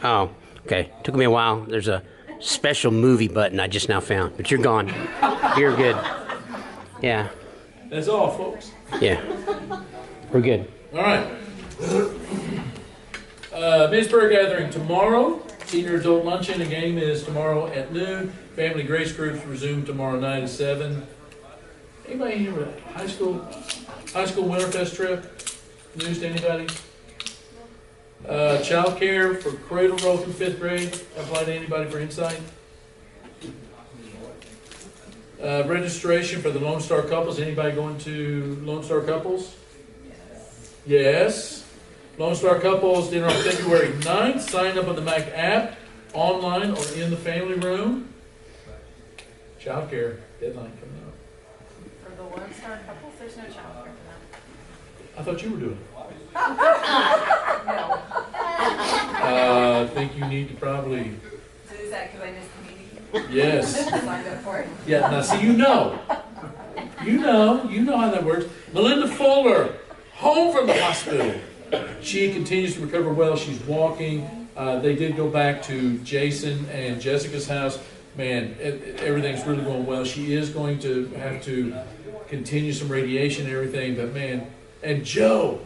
Oh, okay. Took me a while. There's a special movie button I just now found, but you're gone. You're good. Yeah. That's all, folks. Yeah. We're good. All right. Men's prayer gathering tomorrow. Senior adult luncheon and game is tomorrow at noon. Family grace groups resume tomorrow night at 7. Anybody here with a high school Winterfest trip? News to anybody? Child care for cradle roll through 5th grade. Apply to anybody for insight? Registration for the Lone Star couples. Anybody going to Lone Star couples? Yes. Lone Star couples dinner on February 9th. Sign up on the Mac app, online, or in the family room. Child care deadline coming up. For the Lone Star couples, there's no child care for them. I thought you were doing it. No. I think you need to probably. So is that because I missed the meeting? Yes. Signed up for it. Yeah, now see, you know how that works. Melinda Fuller, home from the hospital. She continues to recover well. She's walking. They did go back to Jason and Jessica's house. Man, everything's really going well. She is going to have to continue some radiation and everything, but man, and Joe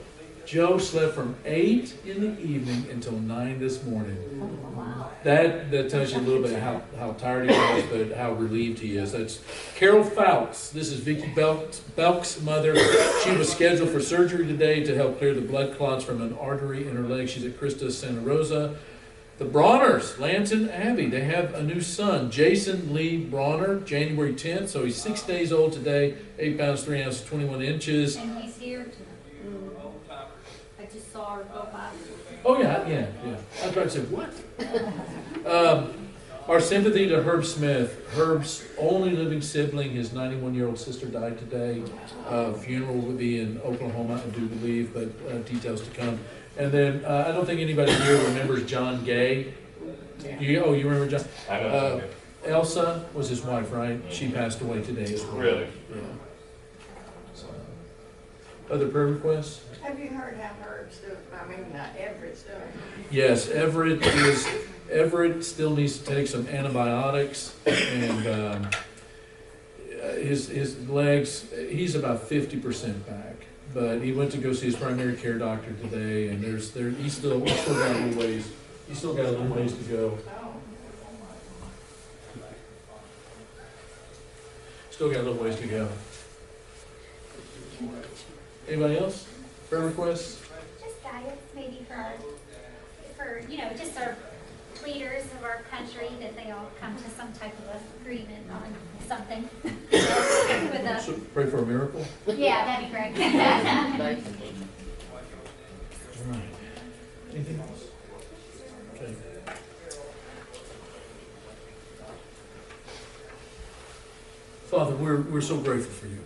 slept from 8 in the evening until 9 this morning. That tells you a little bit how tired he was, but how relieved he is. That's Carol Fowles. This is Vicki Belk's mother. She was scheduled for surgery today to help clear the blood clots from an artery in her leg. She's at Christa Santa Rosa. The Brauners, Lance and Abby, they have a new son, Jason Lee Brauner, January 10th. So he's 6 days old today, 8 pounds, 3 ounces, 21 inches. And he's here tonight. I just saw her go by. Oh, yeah. I was about to say, what? Our sympathy to Herb Smith. Herb's only living sibling, his 91-year-old sister, died today. Funeral will be in Oklahoma, I do believe, but details to come. And then I don't think anybody here remembers John Gay. You remember John? I know. Elsa was his wife, right? She passed away today as well. Really? Yeah. So, other prayer requests? Have you heard how Herb's doing? Everett's doing? Yes, Everett still needs to take some antibiotics, and his legs, he's about 50% back. But he went to go see his primary care doctor today, and he's still got a little ways. He's still got a little ways to go. Still got a little ways to go. Anybody else? Prayer requests? Just guidance, maybe for just our leaders of our country, that they all come to some type of agreement on something. So pray for a miracle? Yeah, that'd be great. All right. Anything else? Okay. Father, we're so grateful for you.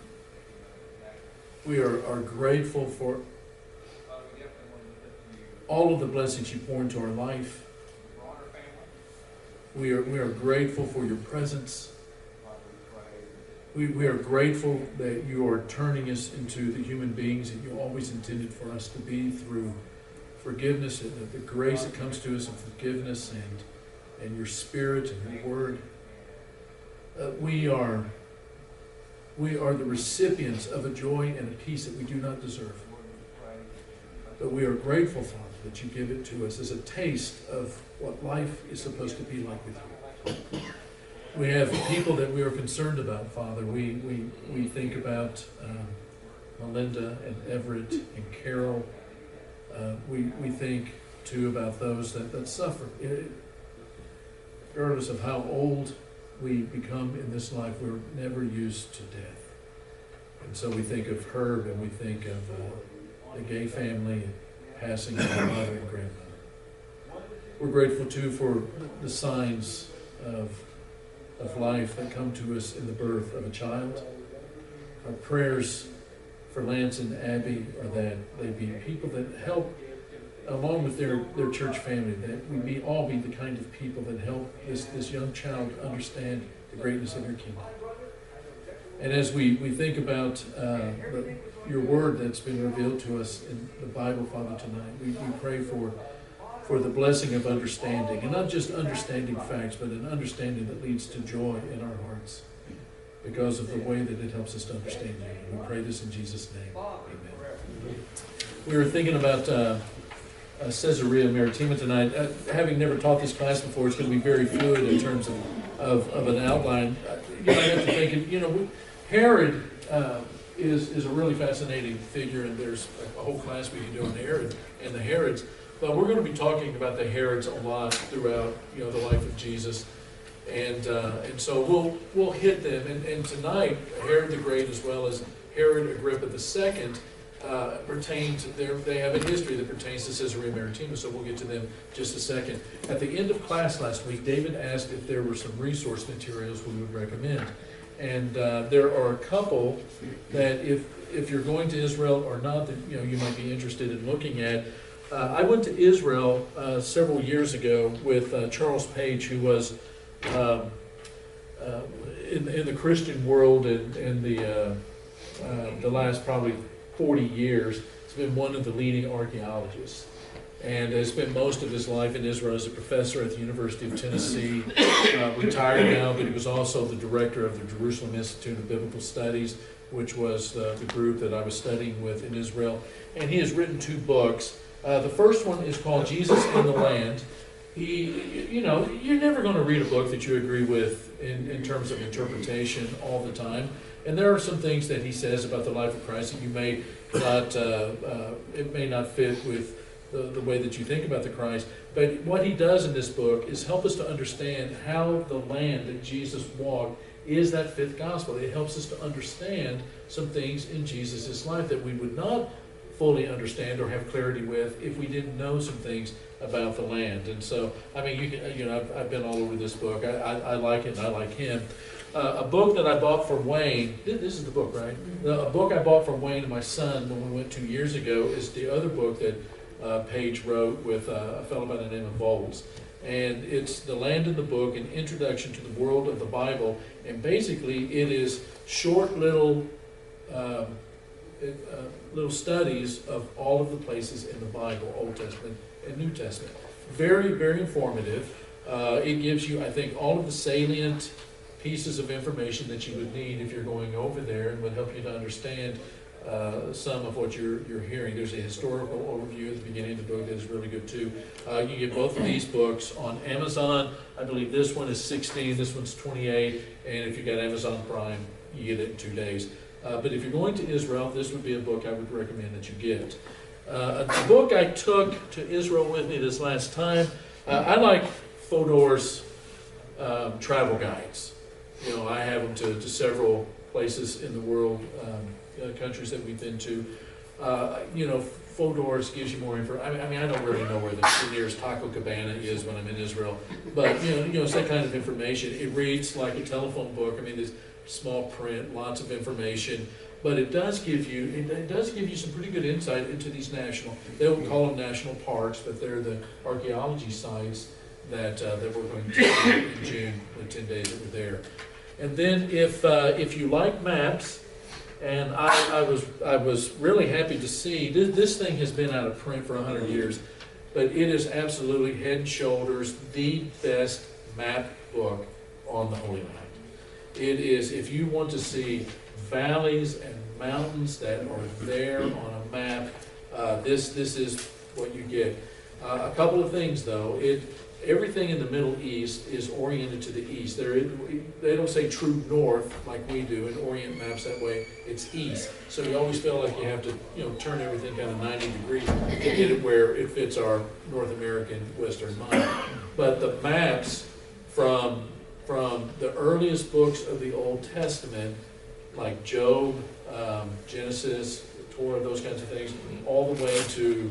We are grateful for all of the blessings you pour into our life. We are grateful for your presence. We are grateful that you are turning us into the human beings that you always intended for us to be through forgiveness, and the grace that comes to us in forgiveness and your spirit and your word. We are the recipients of a joy and a peace that we do not deserve. But we are grateful, Father, that you give it to us as a taste of what life is supposed to be like with you. We have people that we are concerned about, Father. We think about Melinda and Everett and Carol. We think, too, about those that suffer. Regardless of how old we become in this life, we're never used to death. And so we think of Herb, and we think of the Gay family and passing of our mother and grandmother. We're grateful, too, for the signs of life that come to us in the birth of a child. Our prayers for Lance and Abby are that they be people that help, along with their church family, that we all be the kind of people that help this young child understand the greatness of your kingdom. And as we think about your word that's been revealed to us in the Bible, Father, tonight, we pray for for the blessing of understanding, and not just understanding facts, but an understanding that leads to joy in our hearts because of the way that it helps us to understand you. We pray this in Jesus' name. Amen. We were thinking about Caesarea Maritima tonight. Having never taught this class before, it's going to be very fluid in terms of an outline. I have to think, Herod is a really fascinating figure, and there's a whole class we can do on Herod and the Herods. But we're going to be talking about the Herods a lot throughout, the life of Jesus, and so we'll hit them. And tonight, Herod the Great as well as Herod Agrippa II they have a history that pertains to Caesarea Maritima. So we'll get to them just a second. At the end of class last week, David asked if there were some resource materials we would recommend, and there are a couple that if you're going to Israel or not, that you might be interested in looking at. I went to Israel several years ago with Charles Page, who was in the Christian world in the last probably 40 years. He's been one of the leading archaeologists, and has spent most of his life in Israel as a professor at the University of Tennessee. Retired now, but he was also the director of the Jerusalem Institute of Biblical Studies, which was the group that I was studying with in Israel. And he has written 2 books. The first one is called Jesus in the Land. You're never going to read a book that you agree with in terms of interpretation all the time. And there are some things that he says about the life of Christ that you may not, it may not fit with the way that you think about the Christ. But what he does in this book is help us to understand how the land that Jesus walked is that 5th gospel. It helps us to understand some things in Jesus' life that we would not fully understand or have clarity with if we didn't know some things about the land. And so, I've been all over this book. I like it, and I like him. A book that I bought for Wayne, this is the book, right? A book I bought for Wayne and my son when we went 2 years ago is the other book that Page wrote with a fellow by the name of Bowles. And it's The Land in the Book, an introduction to the world of the Bible. And basically, it is short little studies of all of the places in the Bible, Old Testament and New Testament. Very, very informative. It gives you, I think, all of the salient pieces of information that you would need if you're going over there, and would help you to understand some of what you're hearing. There's a historical overview at the beginning of the book that is really good too. You can get both of these books on Amazon. I believe this one is $16, this one's $28, and if you got Amazon Prime, you get it in 2 days. But if you're going to Israel, this would be a book I would recommend that you get. The book I took to Israel with me this last time, I like Fodor's travel guides. I have them to several places in the world, countries that we've been to. Fodor's gives you more information. I don't really know where the nearest Taco Cabana is when I'm in Israel, but it's that kind of information. It reads like a telephone book. There's small print, lots of information, but it does give you some pretty good insight into these they don't call them national parks, but they're the archaeology sites that we're going to in June, the 10 days that we're there. And then if you like maps, and I was really happy to see this thing has been out of print for 100 years, but it is absolutely head and shoulders the best map book on the Holy Land. It is, if you want to see valleys and mountains that are there on a map, this is what you get. A couple of things though. Everything in the Middle East is oriented to the east. They don't say true north like we do and orient maps that way. It's east. So you always feel like you have to turn everything kind of 90 degrees to get it where it fits our North American Western mind. But the maps from the earliest books of the Old Testament, like Job, Genesis, Torah, those kinds of things, all the way to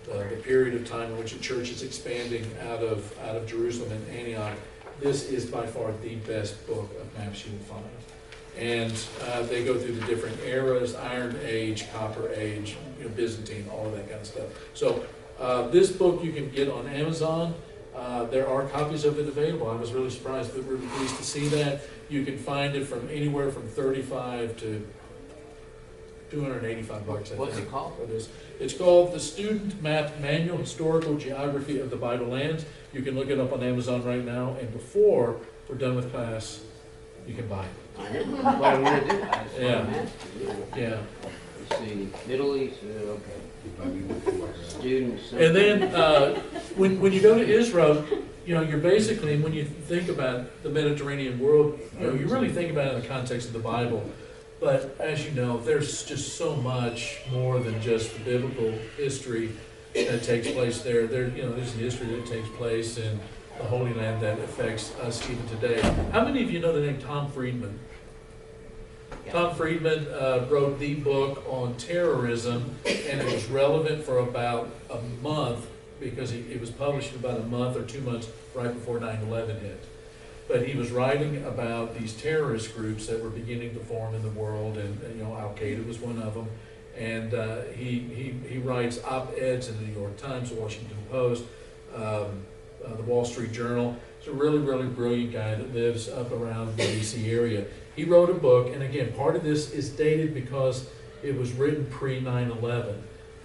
the period of time in which the church is expanding out of Jerusalem and Antioch. This is by far the best book of maps you will find. And they go through the different eras: Iron Age, Copper Age, Byzantine, all of that kind of stuff. So this book you can get on Amazon. There are copies of it available. I was really surprised, but really pleased to see that. You can find it from anywhere from $35 to $285. What's it called? For this. It's called the Student Map Manual, Historical Geography of the Bible Lands. You can look it up on Amazon right now, and before we're done with class, you can buy it. I know what I'm gonna do. That's what Yeah. I'm asking. Yeah. Let's see, Middle East, okay. Students. And then when you go to Israel, you know, you're basically, when you think about the Mediterranean world, you know, you really think about it in the context of the Bible. But as you know, there's just so much more than just the biblical history that takes place there. You know, there's history that takes place in the Holy Land that affects us even today. How many of you know the name Tom Friedman? Tom Friedman wrote the book on terrorism, and it was relevant for about a month because it was published about a month or 2 months right before 9/11 hit. But he was writing about these terrorist groups that were beginning to form in the world, and you know, Al Qaeda was one of them. And he writes op-eds in the New York Times, the Washington Post, the Wall Street Journal. He's a really, really brilliant guy that lives up around the DC area. He wrote a book, and again, part of this is dated because it was written pre-9/11.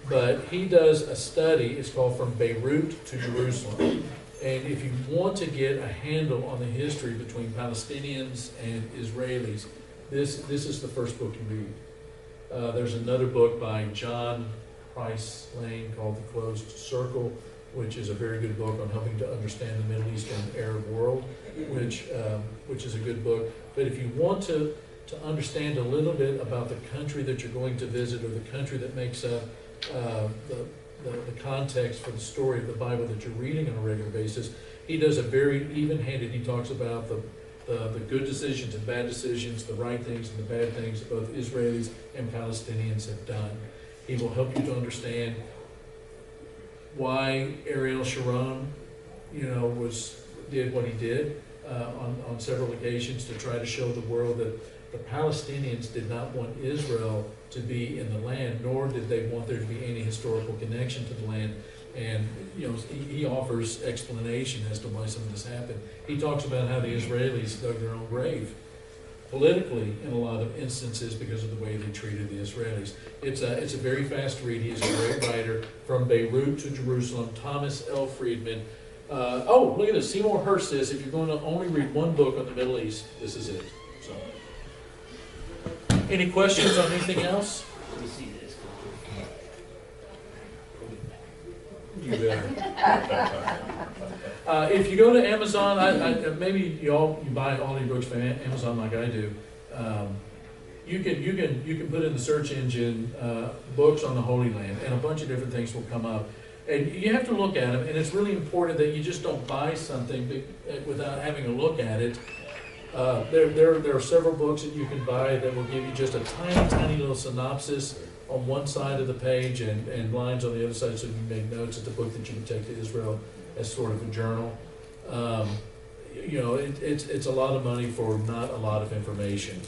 But he does a study, it's called From Beirut to Jerusalem. And if you want to get a handle on the history between Palestinians and Israelis, this is the first book you read. There's another book by John Price Lane called The Closed Circle, which is a very good book on helping to understand the Middle Eastern Arab world, which is a good book. But if you want to understand a little bit about the country that you're going to visit, or the country that makes up the context for the story of the Bible that you're reading on a regular basis, he does a very even-handed, he talks about the good decisions and bad decisions, the right things and the bad things that both Israelis and Palestinians have done. He will help you to understand why Ariel Sharon, you know, did what he did on several occasions to try to show the world that the Palestinians did not want Israel to be in the land, nor did they want there to be any historical connection to the land. And you know, he offers explanation as to why some of this happened. He talks about how the Israelis dug their own grave politically in a lot of instances because of the way they treated the Israelis. It's a very fast read. He's a great writer. From Beirut to Jerusalem, Thomas L. Friedman. Oh, look at this. Seymour Hersh says if you're going to only read one book on the Middle East, this is it. So, any questions on anything else? Let me see this. You better. If you go to Amazon, maybe you buy all your books from Amazon like I do. You can put in the search engine books on the Holy Land, and a bunch of different things will come up. And you have to look at them, and it's really important that you just don't buy something without having a look at it. There are several books that you can buy that will give you just a tiny, tiny little synopsis on one side of the page and lines on the other side, so you can make notes. It's a book that you can take to Israel as sort of a journal. You know, it's a lot of money for not a lot of information.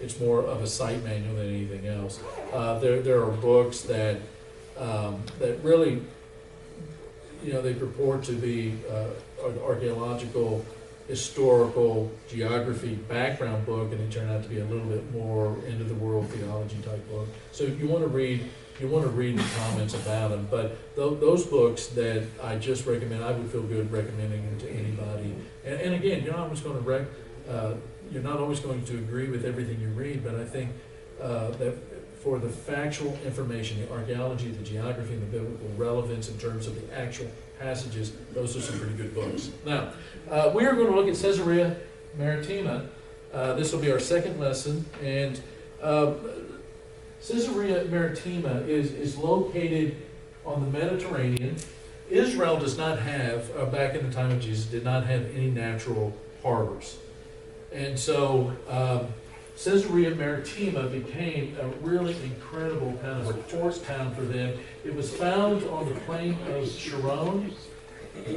It's more of a site manual than anything else. There are books that really, you know, they purport to be archaeological, historical, geography background book, and they turn out to be a little bit more end of the world theology type book. So you want to read the comments about them. But those books that I just recommend, I would feel good recommending them to anybody. And again, you're not always going to agree with everything you read, but I think that for the factual information, the archaeology, the geography, and the biblical relevance in terms of the actual passages, those are some pretty good books. Now, we are going to look at Caesarea Maritima. This will be our second lesson, and Caesarea Maritima is located on the Mediterranean. Israel does not have, back in the time of Jesus, did not have any natural harbors. And so Caesarea Maritima became a really incredible kind of a port town for them. It was found on the plain of Sharon,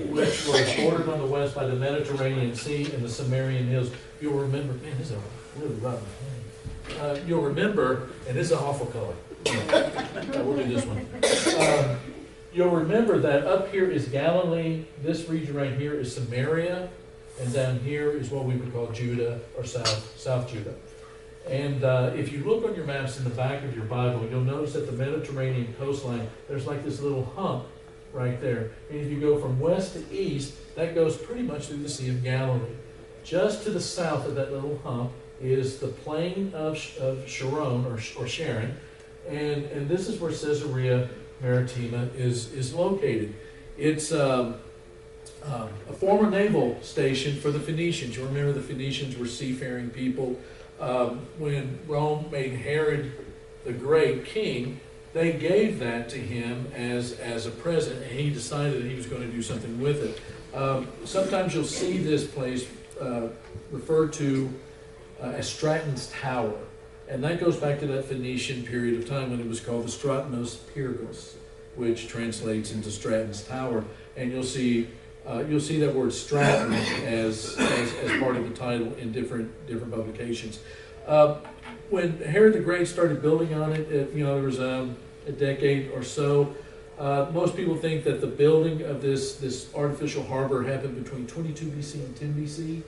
which was bordered on the west by the Mediterranean Sea and the Samarian Hills. You'll remember, man, this is a really rotten thing. You'll remember, and this is an awful color. We'll do this one. You'll remember that up here is Galilee. This region right here is Samaria. And down here is what we would call Judah, or South Judah. And if you look on your maps in the back of your Bible, you'll notice that the Mediterranean coastline, there's like this little hump right there. And if you go from west to east, that goes pretty much through the Sea of Galilee. Just to the south of that little hump is the plain of Sharon, or Sharon, and this is where Caesarea Maritima is located. It's a former naval station for the Phoenicians. You remember the Phoenicians were seafaring people. When Rome made Herod the Great king, they gave that to him as a present, and he decided that he was going to do something with it. Sometimes you'll see this place referred to as Stratton's Tower, and that goes back to that Phoenician period of time when it was called the Stratnos Pyrgos, which translates into Stratton's Tower. And you'll see that word Stratton as part of the title in different publications. When Herod the Great started building on it, there was a decade or so. Most people think that the building of this artificial harbor happened between 22 BC and 10 BC.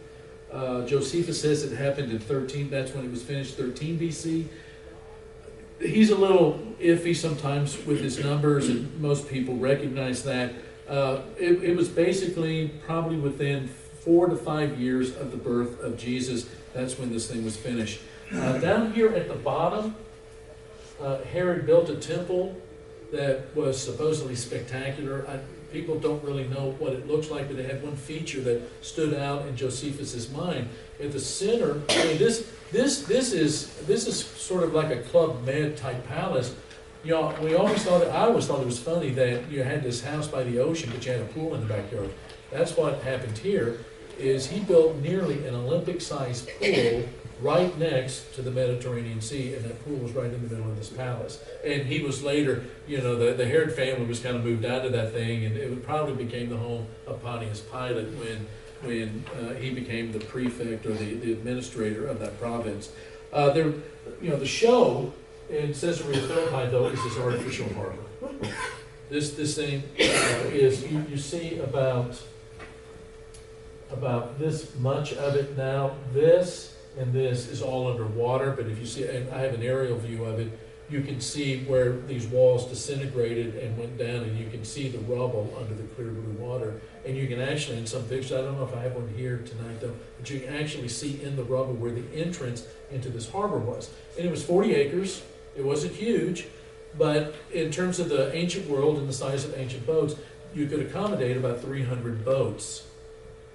Josephus says it happened in 13. That's when it was finished, 13 BC. He's a little iffy sometimes with his numbers, and most people recognize that. It was basically probably within 4 to 5 years of the birth of Jesus. That's when this thing was finished. Down here at the bottom, Herod built a temple that was supposedly spectacular. People don't really know what it looks like, but it had one feature that stood out in Josephus's mind. At the center, I mean, this is sort of like a Club Med type palace. I always thought it was funny that you had this house by the ocean, but you had a pool in the backyard. That's what happened here. Is he built nearly an Olympic-sized pool right next to the Mediterranean Sea, and that pool was right in the middle of this palace. And he was later, the Herod family was kind of moved out of that thing, and it probably became the home of Pontius Pilate when he became the prefect or the administrator of that province. The show in Caesarea Philippi, though, is this artificial harbor. This thing is, you see about this much of it now. This and this is all underwater, but if you see, and I have an aerial view of it, you can see where these walls disintegrated and went down, and you can see the rubble under the clear blue water. And you can actually, in some pictures, I don't know if I have one here tonight though, but you can actually see in the rubble where the entrance into this harbor was. And it was 40 acres. It wasn't huge, but in terms of the ancient world and the size of ancient boats, you could accommodate about 300 boats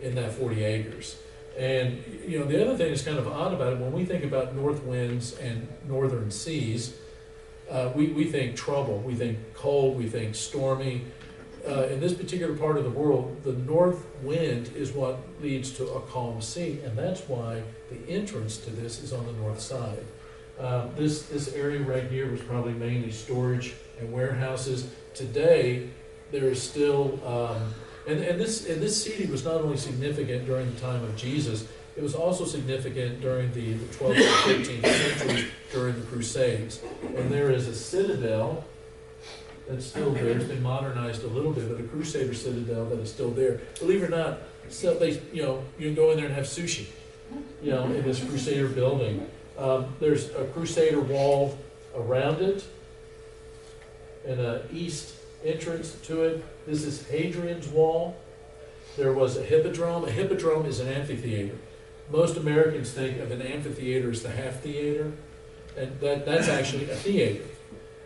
in that 40 acres. And, the other thing that's kind of odd about it, when we think about north winds and northern seas, we think trouble, we think cold, we think stormy. In this particular part of the world, the north wind is what leads to a calm sea, and that's why the entrance to this is on the north side. This area right here was probably mainly storage and warehouses. Today, there is still, and this city was not only significant during the time of Jesus, it was also significant during the 12th and 13th centuries during the Crusades. And there is a citadel that's still there. It's been modernized a little bit, but a Crusader citadel that is still there. Believe it or not, you can go in there and have sushi, in this Crusader building. There's a Crusader wall around it and an east entrance to it. This is Hadrian's Wall. There was a hippodrome. A hippodrome is an amphitheater. Most Americans think of an amphitheater as the half theater, and that's actually a theater.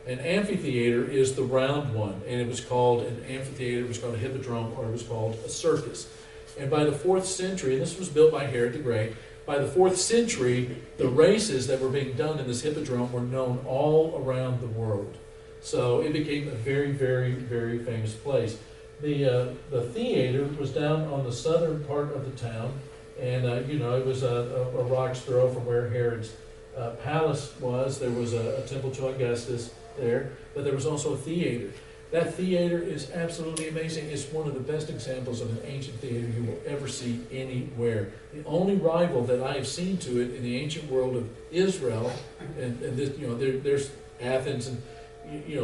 An amphitheater is the round one, and it was called an amphitheater, it was called a hippodrome, or it was called a circus. And by the 4th century, and this was built by Herod the Great, by the 4th century, the races that were being done in this hippodrome were known all around the world. So it became a very, very, very famous place. The theater was down on the southern part of the town, and it was a rock's throw from where Herod's palace was. There was a temple to Augustus there, but there was also a theater. That theater is absolutely amazing. It's one of the best examples of an ancient theater you will ever see anywhere. The only rival that I have seen to it in the ancient world of Israel, and this, there's Athens, and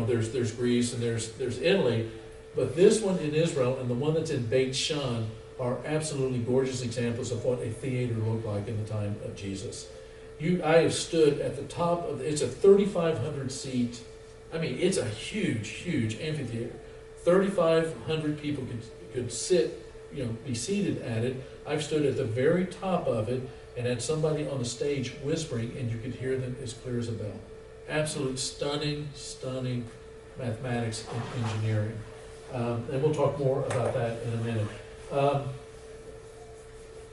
there's Greece, and there's Italy, but this one in Israel and the one that's in Beit Shan are absolutely gorgeous examples of what a theater looked like in the time of Jesus. I have stood at the top of, it's a 3,500 seat, I mean, it's a huge, huge amphitheater. 3,500 people could sit, be seated at it. I've stood at the very top of it and had somebody on the stage whispering, and you could hear them as clear as a bell. Absolute stunning, stunning mathematics and engineering. And we'll talk more about that in a minute.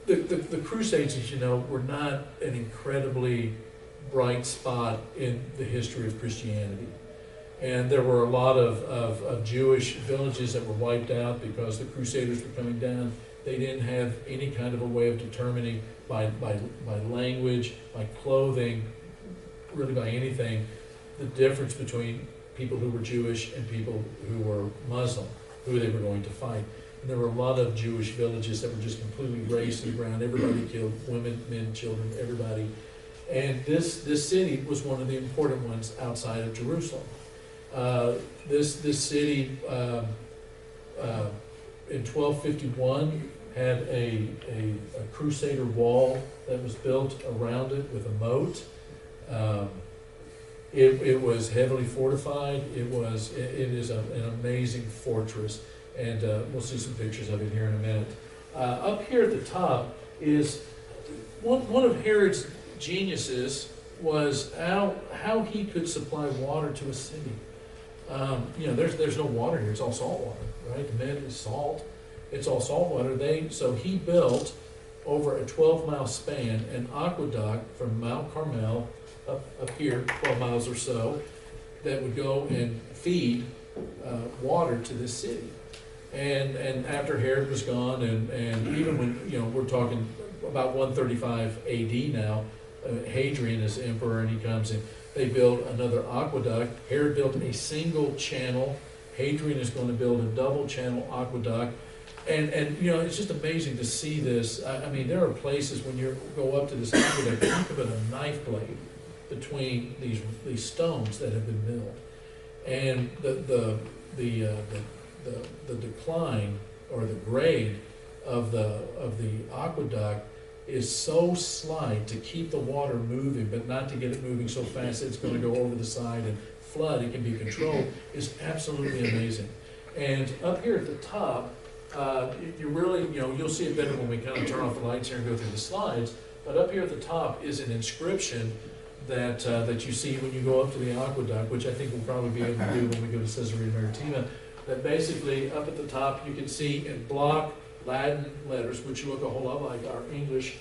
The Crusades, as you know, were not an incredibly bright spot in the history of Christianity. And there were a lot of Jewish villages that were wiped out because the Crusaders were coming down. They didn't have any kind of a way of determining by language, by clothing, really by anything, the difference between people who were Jewish and people who were Muslim, who they were going to fight. And there were a lot of Jewish villages that were just completely razed to the ground. Everybody killed, women, men, children, everybody. And this city was one of the important ones outside of Jerusalem. This city in 1251 had a crusader wall that was built around it with a moat. It was heavily fortified. It is an amazing fortress, and we'll see some pictures of it here in a minute. Up here at the top is one of Herod's geniuses was how he could supply water to a city. There's no water here. It's all salt water, right? The Med is salt. It's all salt water. So he built over a 12-mile span an aqueduct from Mount Carmel up here, 12 miles or so, that would go and feed water to this city. And after Herod was gone, and even when we're talking about 135 AD now, Hadrian is emperor, and he comes in. They build another aqueduct. Herod built a single channel. Hadrian is going to build a double channel aqueduct. And it's just amazing to see this. I mean, there are places when you go up to this aqueduct, think of it a knife blade between these stones that have been milled. And the decline or the grade of the aqueduct is so slight to keep the water moving, but not to get it moving so fast that it's going to go over the side and flood. It can be controlled. Is absolutely amazing. And up here at the top, you really, you'll see it better when we kind of turn off the lights here and go through the slides. But up here at the top is an inscription that you see when you go up to the aqueduct, which I think we'll probably be able to do when we go to Caesarea Maritima. That basically up at the top you can see in block Latin letters, which look a whole lot like our English.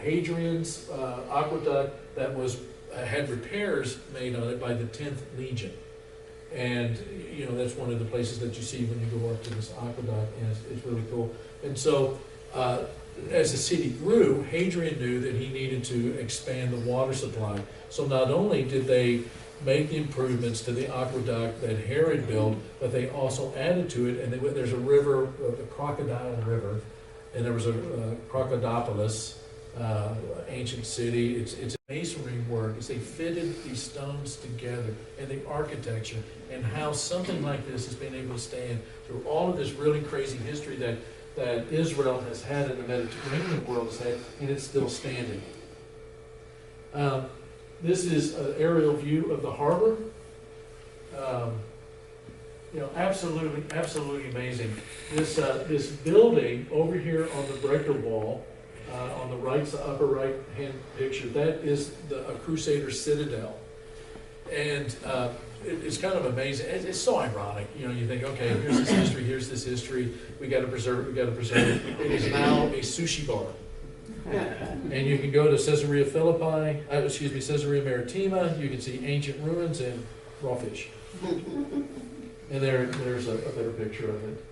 Hadrian's aqueduct that had repairs made on it by the 10th Legion. And that's one of the places that you see when you go up to this aqueduct, and it's really cool. And so as the city grew, Hadrian knew that he needed to expand the water supply. So not only did they make the improvements to the aqueduct that Herod built, but they also added to it, and there's a river, the Crocodile River, and there was a Crocodipolis, ancient city. It's masonry work. They fitted these stones together, and the architecture, and how something like this has been able to stand through all of this really crazy history that Israel has had and the Mediterranean world has had, and it's still standing. This is an aerial view of the harbor. Absolutely amazing. This building over here on the breaker wall, on the upper right hand picture, that is a Crusader citadel, and it's kind of amazing. It's so ironic, you think, okay, here's this history. We got to preserve it. It is now a sushi bar. And you can go to Caesarea Caesarea Maritima. You can see ancient ruins and raw fish. And there's a better picture of it.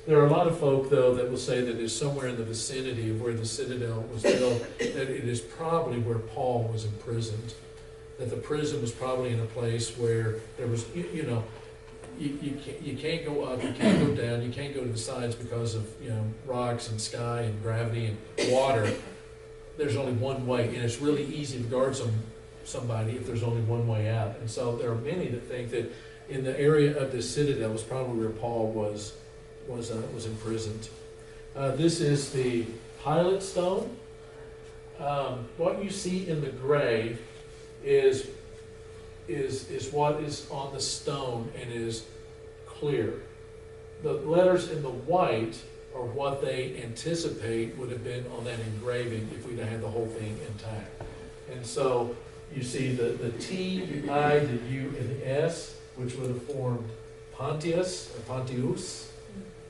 There are a lot of folk, though, that will say that it's somewhere in the vicinity of where the citadel was built, that it is probably where Paul was imprisoned. That the prison was probably in a place where there was, you can't go up, you can't go down, you can't go to the sides because of rocks and sky and gravity and water. There's only one way, and it's really easy to guard somebody if there's only one way out. And so there are many that think that in the area of this citadel was probably where Paul was imprisoned. This is the Pilate stone. what you see in the gray is what is on the stone and is clear. The letters in the white are what they anticipate would have been on that engraving if we'd had the whole thing intact. And so you see the T, the I, the U, and the S, which would have formed Pontius or Pontius.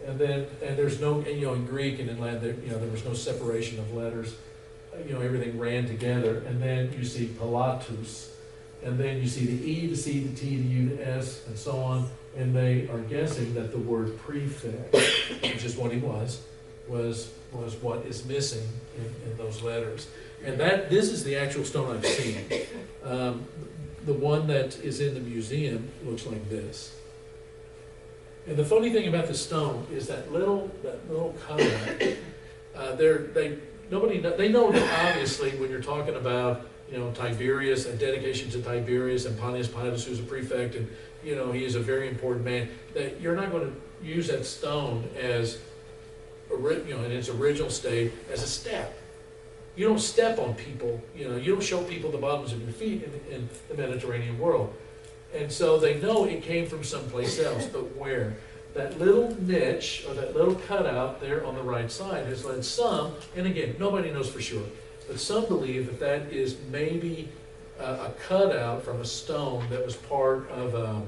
And there's no, in Greek and in Latin, there was no separation of letters. Everything ran together. And then you see Pilatus. And then you see the E, the C, the T, the U, the S, and so on. And they are guessing that the word prefect, which is what he was what is missing in those letters. And this is the actual stone I've seen. The one that is in the museum looks like this. And the funny thing about the stone is that little cutout. They know that obviously when you're talking about Tiberius and dedication to Tiberius and Pontius Pilate, who's a prefect, and he is a very important man, that you're not going to use that stone as in its original state as a step. You don't step on people. You don't show people the bottoms of your feet in the Mediterranean world. And so they know it came from someplace else, but where? That little niche, or that little cutout there on the right side has led some, and again, nobody knows for sure, but some believe that is maybe a cutout from a stone that was part of a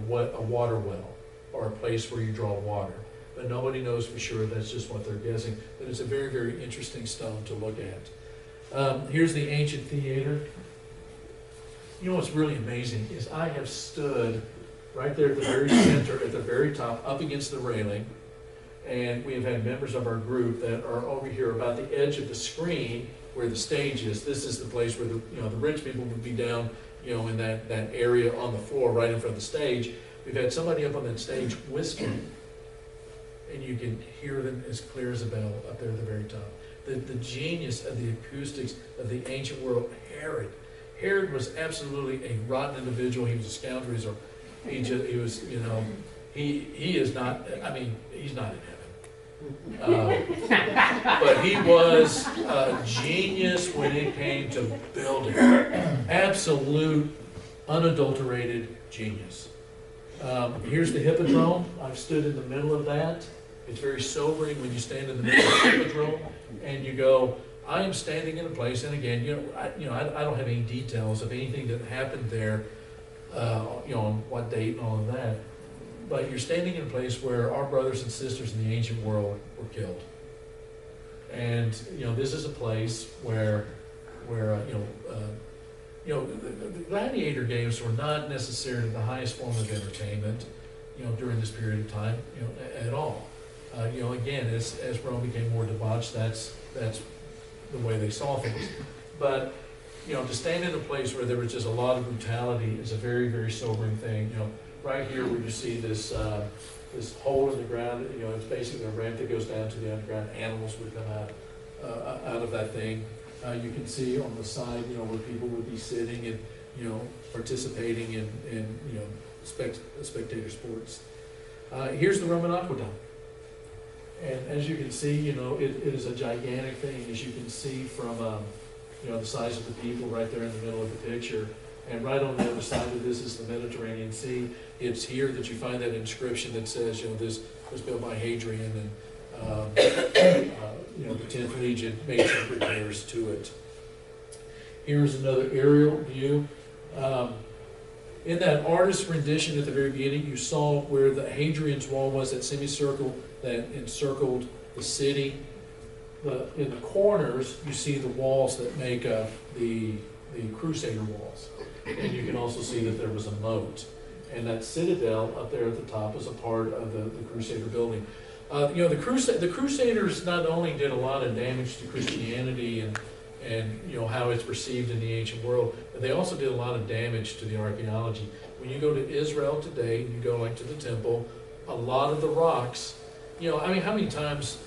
water well, or a place where you draw water. But nobody knows for sure. That's just what they're guessing. But it's a very, very interesting stone to look at. Here's the ancient theater. What's really amazing is I have stood right there at the very center, at the very top, up against the railing, and we have had members of our group that are over here about the edge of the screen where the stage is. This is the place where the rich people would be down, in that area on the floor right in front of the stage. We've had somebody up on that stage whispering, and you can hear them as clear as a bell up there at the very top. The genius of the acoustics of the ancient world. Herod was absolutely a rotten individual. He was a scoundrel. He is not, he's not in heaven. But he was a genius when it came to building. Absolute, unadulterated genius. Here's the Hippodrome. I've stood in the middle of that. It's very sobering when you stand in the middle of the Hippodrome and you go, I am standing in a place, and again, I don't have any details of anything that happened there, on what date and all of that. But you're standing in a place where our brothers and sisters in the ancient world were killed. And, this is a place where the gladiator games were not necessarily the highest form of entertainment, during this period of time, at all. Again, as Rome became more debauched, that's the way they saw things. But, to stand in a place where there was just a lot of brutality is a very, very sobering thing. Right here where you see this hole in the ground, it's basically a ramp that goes down to the underground. Animals would come out of that thing. You can see on the side, where people would be sitting and, participating in spectator sports. Here's the Roman Aqueduct. And as you can see, it is a gigantic thing, as you can see from, the size of the people right there in the middle of the picture. And right on the other side of this is the Mediterranean Sea. It's here that you find that inscription that says, this was built by Hadrian, and, the 10th Legion made some repairs to it. Here's another aerial view. In that artist's rendition at the very beginning, you saw where the Hadrian's Wall was, that semicircle that encircled the city. In the corners, you see the walls that make up the Crusader walls. And you can also see that there was a moat. And that citadel up there at the top is a part of the Crusader building. The Crusaders not only did a lot of damage to Christianity and how it's perceived in the ancient world, but they also did a lot of damage to the archaeology. When you go to Israel today, you go to the temple, a lot of the rocks, how many times,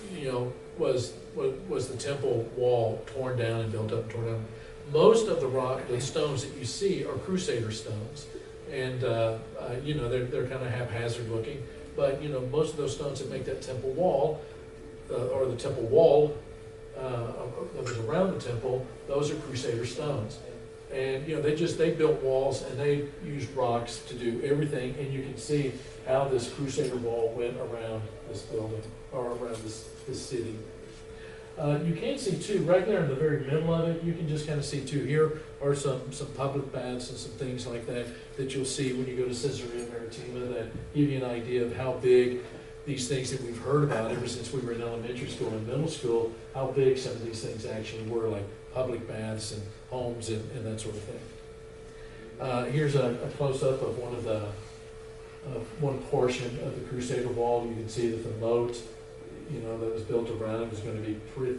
was the temple wall torn down and built up and torn down? Most of the stones that you see are Crusader stones. And, they're kind of haphazard looking. But, most of those stones that make that temple wall, or the temple wall, that was around the temple, those are Crusader stones. And, they built walls and they used rocks to do everything. And you can see how this Crusader wall went around this building, or around this city. You can see too, right there in the very middle of it, you can just kind of see too, here are some public baths and some things like that you'll see when you go to Caesarea Maritima that give you an idea of how big these things that we've heard about ever since we were in elementary school and middle school, how big some of these things actually were, like public baths and homes and that sort of thing. Here's a close-up of one portion of the Crusader wall. You can see that the moat, that was built around it was going to be pretty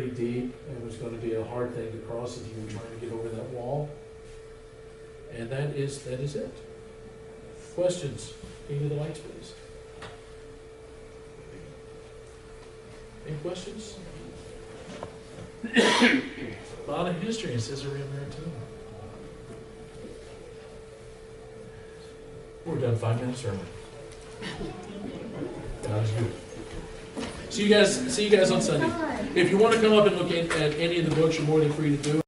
deep, and it was going to be a hard thing to cross if you were trying to get over that wall. And that is it. Questions? Can you do the lights, please? Any questions? A lot of history in Caesarea Maritima. We're done 5 minutes early. That was good. See you guys on Sunday. If you want to come up and look at any of the books, you're more than free to do it.